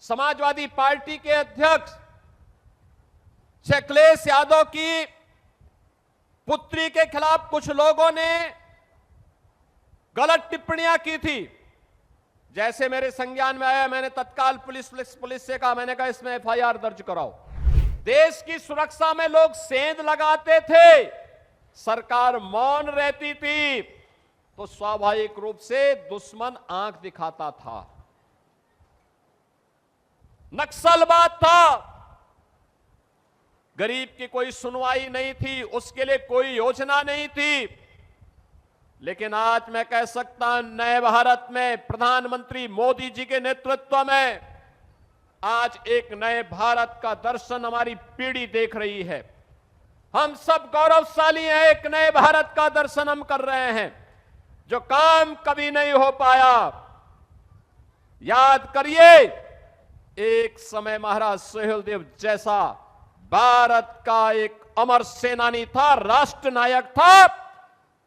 Samajwadi party के अध्यक्ष अखिलेश यादव की पुत्री के खिलाफ कुछ लोगों ने गलत टिप्पणियां की थी। जैसे मेरे संज्ञान में आया, मैंने तत्काल पुलिस से कहा, मैंने कहा इसमें एफआईआर दर्ज कराओ। देश की सुरक्षा में लोग सेंध लगाते थे, सरकार मौन रहती थी, तो स्वाभाविक रूप से दुश्मन आंख दिखाता था, नक्सलवाद था। गरीब की कोई सुनवाई नहीं थी, उसके लिए कोई योजना नहीं थी। लेकिन आज मैं कह सकता हूं, नए भारत में प्रधानमंत्री मोदी जी के नेतृत्व में आज एक नए भारत का दर्शन हमारी पीढ़ी देख रही है। हम सब गौरवशाली हैं, एक नए भारत का दर्शन हम कर रहे हैं। जो काम कभी नहीं हो पाया, याद करिए, एक समय महाराज सुहेलदेव जैसा भारत का एक अमर सेनानी था, राष्ट्र नायक था।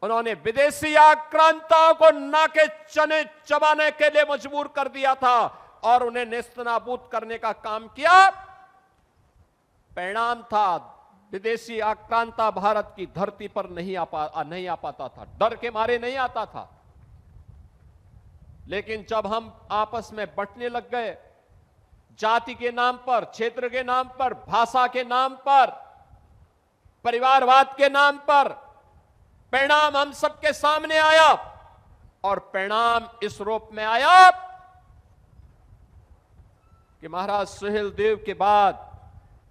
उन्होंने विदेशी आक्रांताओं को नाके चने चबाने के लिए मजबूर कर दिया था और उन्हें नेस्तनाबूद करने का काम किया। परिणाम था, विदेशी आक्रांता भारत की धरती पर नहीं आ पाता था, डर के मारे नहीं आता था। लेकिन जब हम आपस में बंटने लग गए, जाति के नाम पर, क्षेत्र के नाम पर, भाषा के नाम पर, परिवारवाद के नाम पर, परिणाम हम सबके सामने आया। और परिणाम इस रूप में आया कि महाराज सुहेलदेव के बाद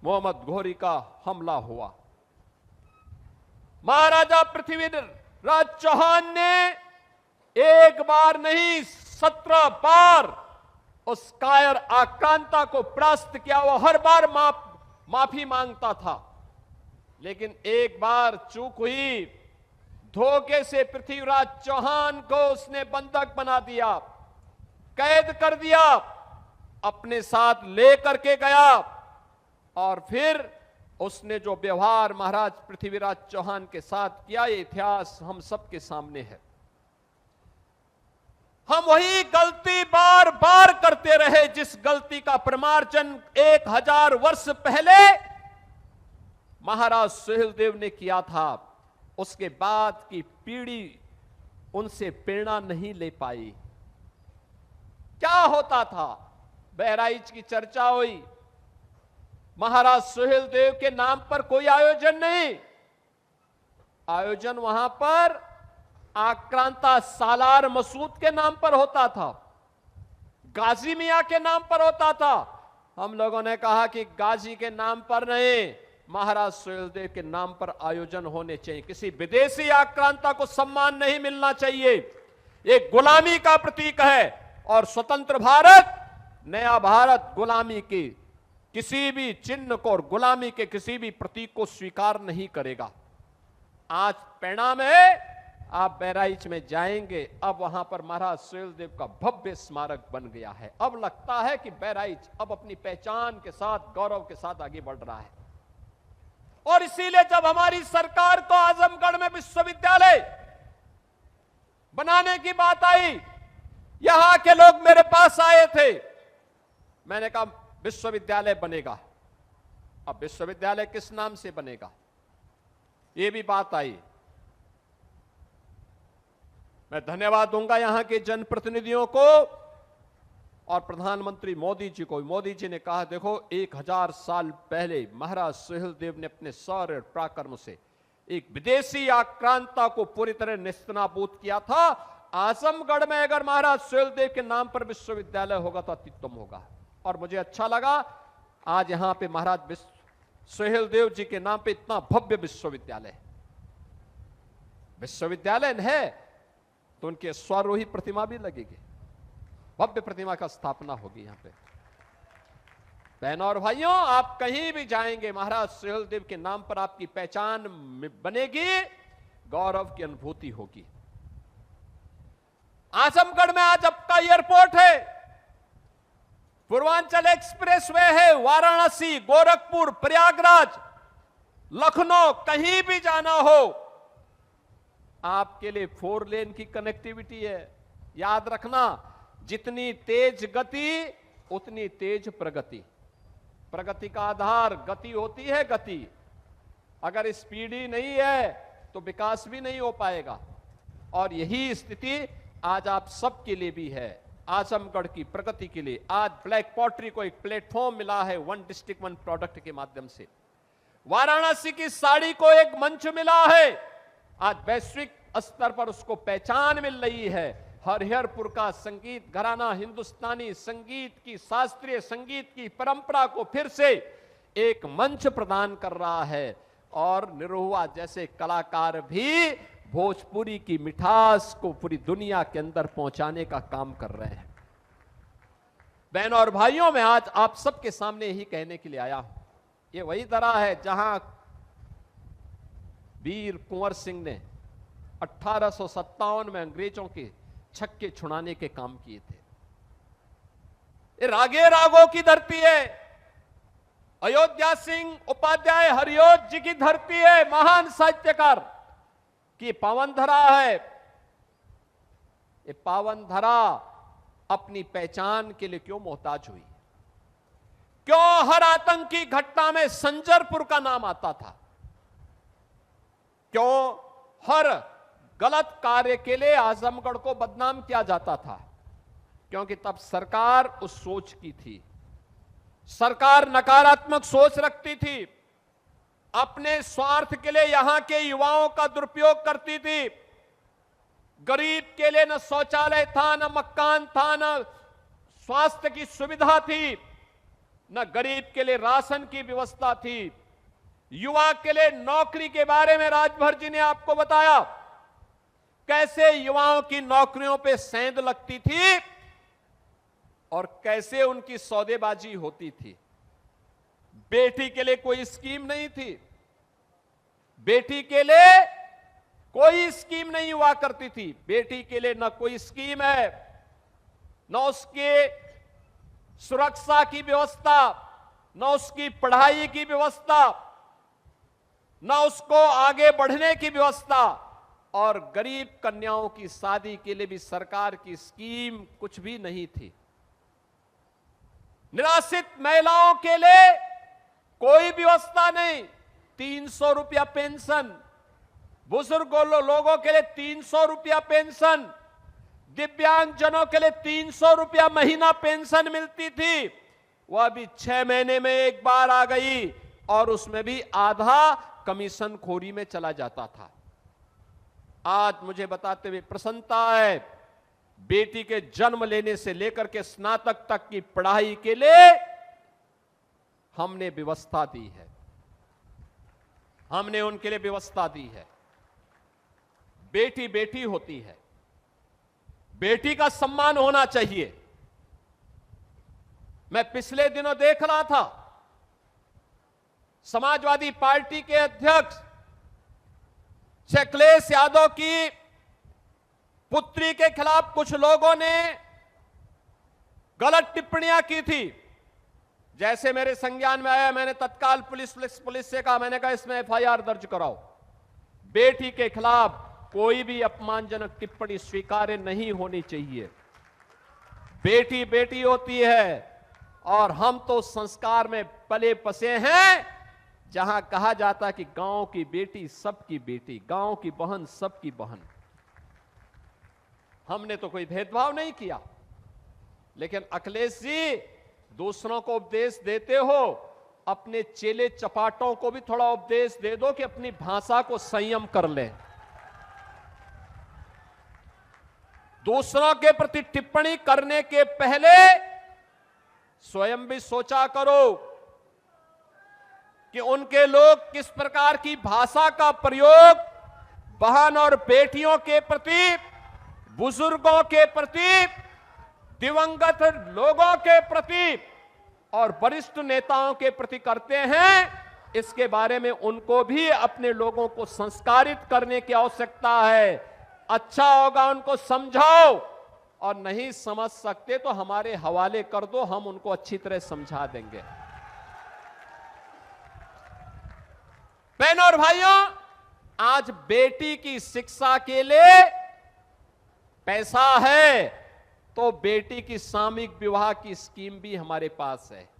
मोहम्मद घोरी का हमला हुआ। महाराजा पृथ्वीराज चौहान ने एक बार नहीं 17 बार उस कायर आक्रांता को परास्त किया। वो हर बार माफी मांगता था, लेकिन एक बार चूक हुई, धोखे से पृथ्वीराज चौहान को उसने बंधक बना दिया, कैद कर दिया, अपने साथ लेकर के गया। और फिर उसने जो व्यवहार महाराज पृथ्वीराज चौहान के साथ किया, ये इतिहास हम सबके सामने है। हम वही गलती बार बार करते रहे, जिस गलती का प्रमार्जन 1000 वर्ष पहले महाराज सुहेलदेव ने किया था। उसके बाद की पीढ़ी उनसे प्रेरणा नहीं ले पाई। क्या होता था? बहराइच की चर्चा हुई, महाराज सुहेलदेव के नाम पर कोई आयोजन नहीं, आयोजन वहां पर आक्रांता सालार मसूद के नाम पर होता था, गाजी मियां के नाम पर होता था। हम लोगों ने कहा कि गाजी के नाम पर नहीं, महाराज सुहेलदेव के नाम पर आयोजन होने चाहिए। किसी विदेशी आक्रांता को सम्मान नहीं मिलना चाहिए। एक गुलामी का प्रतीक है और स्वतंत्र भारत, नया भारत गुलामी की किसी भी चिन्ह को और गुलामी के किसी भी प्रतीक को स्वीकार नहीं करेगा। आज परिणाम है, आप बहराइच में जाएंगे, अब वहां पर महाराज सुहेलदेव का भव्य स्मारक बन गया है। अब लगता है कि बहराइच अब अपनी पहचान के साथ, गौरव के साथ आगे बढ़ रहा है। और इसीलिए जब हमारी सरकार को आजमगढ़ में विश्वविद्यालय बनाने की बात आई, यहां के लोग मेरे पास आए थे, मैंने कहा विश्वविद्यालय बनेगा। अब विश्वविद्यालय किस नाम से बनेगा, यह भी बात आई। मैं धन्यवाद दूंगा यहां के जनप्रतिनिधियों को और प्रधानमंत्री मोदी जी को। मोदी जी ने कहा, देखो 1000 साल पहले महाराज सुहेलदेव ने अपने शौर्य पराक्रम से एक विदेशी आक्रांता को पूरी तरह नेस्तनाबूद किया था। आजमगढ़ में अगर महाराज सुहेलदेव के नाम पर विश्वविद्यालय होगा तो अत्युत्तम होगा। और मुझे अच्छा लगा आज यहां पे महाराज सुहेलदेव जी के नाम पे इतना भव्य विश्वविद्यालय है, तो उनके स्वारोही प्रतिमा भी लगेगी, भव्य प्रतिमा का स्थापना होगी यहां पे। बहनों और भाइयों, आप कहीं भी जाएंगे, महाराज सुहेलदेव के नाम पर आपकी पहचान बनेगी, गौरव की अनुभूति होगी। आजमगढ़ में आज आपका एयरपोर्ट है, पूर्वांचल एक्सप्रेसवे है, वाराणसी, गोरखपुर, प्रयागराज, लखनऊ, कहीं भी जाना हो आपके लिए 4 लेन की कनेक्टिविटी है। याद रखना, जितनी तेज गति उतनी तेज प्रगति। प्रगति का आधार गति होती है। गति अगर स्पीड ही नहीं है तो विकास भी नहीं हो पाएगा। और यही स्थिति आज आप सबके लिए भी है। आजमगढ़ की प्रगति के लिए आज ब्लैक पॉटरी को एक प्लेटफॉर्म मिला है वन डिस्ट्रिक्ट वन प्रोडक्ट के माध्यम से। वाराणसी की साड़ी को एक मंच मिला है। आज वैश्विक स्तर पर उसको पहचान मिल रही है। हरिहरपुर का संगीत घराना हिंदुस्तानी संगीत की, शास्त्रीय संगीत की परंपरा को फिर से एक मंच प्रदान कर रहा है। और निरहुआ जैसे कलाकार भी भोजपुरी की मिठास को पूरी दुनिया के अंदर पहुंचाने का काम कर रहे हैं। बहनों और भाइयों, मैं आज आप सबके सामने यही कहने के लिए आया हूं। ये वही दरा है जहां वीर कुंवर सिंह ने 1857 में अंग्रेजों के छक्के छुड़ाने के काम किए थे। ये रागे रागों की धरती है। अयोध्या सिंह उपाध्याय हरिओत जी की धरती है। महान साहित्यकार की पावन धरा है। ये पावन धरा अपनी पहचान के लिए क्यों मोहताज हुई? क्यों हर आतंकी घटना में संजरपुर का नाम आता था? क्यों हर गलत कार्य के लिए आजमगढ़ को बदनाम किया जाता था? क्योंकि तब सरकार उस सोच की थी। सरकार नकारात्मक सोच रखती थी। अपने स्वार्थ के लिए यहां के युवाओं का दुरुपयोग करती थी। गरीब के लिए न शौचालय था, न मकान था, न स्वास्थ्य की सुविधा थी, न गरीब के लिए राशन की व्यवस्था थी। युवा के लिए नौकरी के बारे में राजभर जी ने आपको बताया कैसे युवाओं की नौकरियों पे सेंध लगती थी और कैसे उनकी सौदेबाजी होती थी। बेटी के लिए कोई स्कीम नहीं थी। बेटी के लिए कोई स्कीम नहीं हुआ करती थी। बेटी के लिए न कोई स्कीम है, न उसके सुरक्षा की व्यवस्था, न उसकी पढ़ाई की व्यवस्था, न उसको आगे बढ़ने की व्यवस्था। और गरीब कन्याओं की शादी के लिए भी सरकार की स्कीम कुछ भी नहीं थी। निराश्रित महिलाओं के लिए कोई व्यवस्था नहीं। 300 रुपया पेंशन, बुजुर्ग लोगों के लिए 300 रुपया पेंशन, दिव्यांगजनों के लिए 300 रुपया महीना पेंशन मिलती थी। वह अभी 6 महीने में एक बार आ गई और उसमें भी आधा कमीशन खोरी में चला जाता था। आज मुझे बताते हुए प्रसन्नता है, बेटी के जन्म लेने से लेकर के स्नातक तक की पढ़ाई के लिए हमने व्यवस्था दी है। हमने उनके लिए व्यवस्था दी है। बेटी बेटी होती है, बेटी का सम्मान होना चाहिए। मैं पिछले दिनों देख रहा था, समाजवादी पार्टी के अध्यक्ष अखिलेश यादव की पुत्री के खिलाफ कुछ लोगों ने गलत टिप्पणियां की थी। जैसे मेरे संज्ञान में आया, मैंने तत्काल पुलिस से कहा, मैंने कहा इसमें एफआईआर दर्ज कराओ। बेटी के खिलाफ कोई भी अपमानजनक टिप्पणी स्वीकार्य नहीं होनी चाहिए। बेटी बेटी होती है और हम तो संस्कार में पले बसे हैं जहां कहा जाता है कि गांव की बेटी सबकी बेटी, गांव की बहन सबकी बहन। हमने तो कोई भेदभाव नहीं किया। लेकिन अखिलेश जी, दूसरों को उपदेश देते हो, अपने चेले चपाटों को भी थोड़ा उपदेश दे दो कि अपनी भाषा को संयम कर लें। दूसरों के प्रति टिप्पणी करने के पहले स्वयं भी सोचा करो कि उनके लोग किस प्रकार की भाषा का प्रयोग बहन और बेटियों के प्रति, बुजुर्गों के प्रति, दिवंगत लोगों के प्रति और वरिष्ठ नेताओं के प्रति करते हैं। इसके बारे में उनको भी अपने लोगों को संस्कारित करने की आवश्यकता है। अच्छा होगा उनको समझाओ, और नहीं समझ सकते तो हमारे हवाले कर दो, हम उनको अच्छी तरह समझा देंगे। बहनों और भाइयों, आज बेटी की शिक्षा के लिए पैसा है, तो बेटी की सामूहिक विवाह की स्कीम भी हमारे पास है।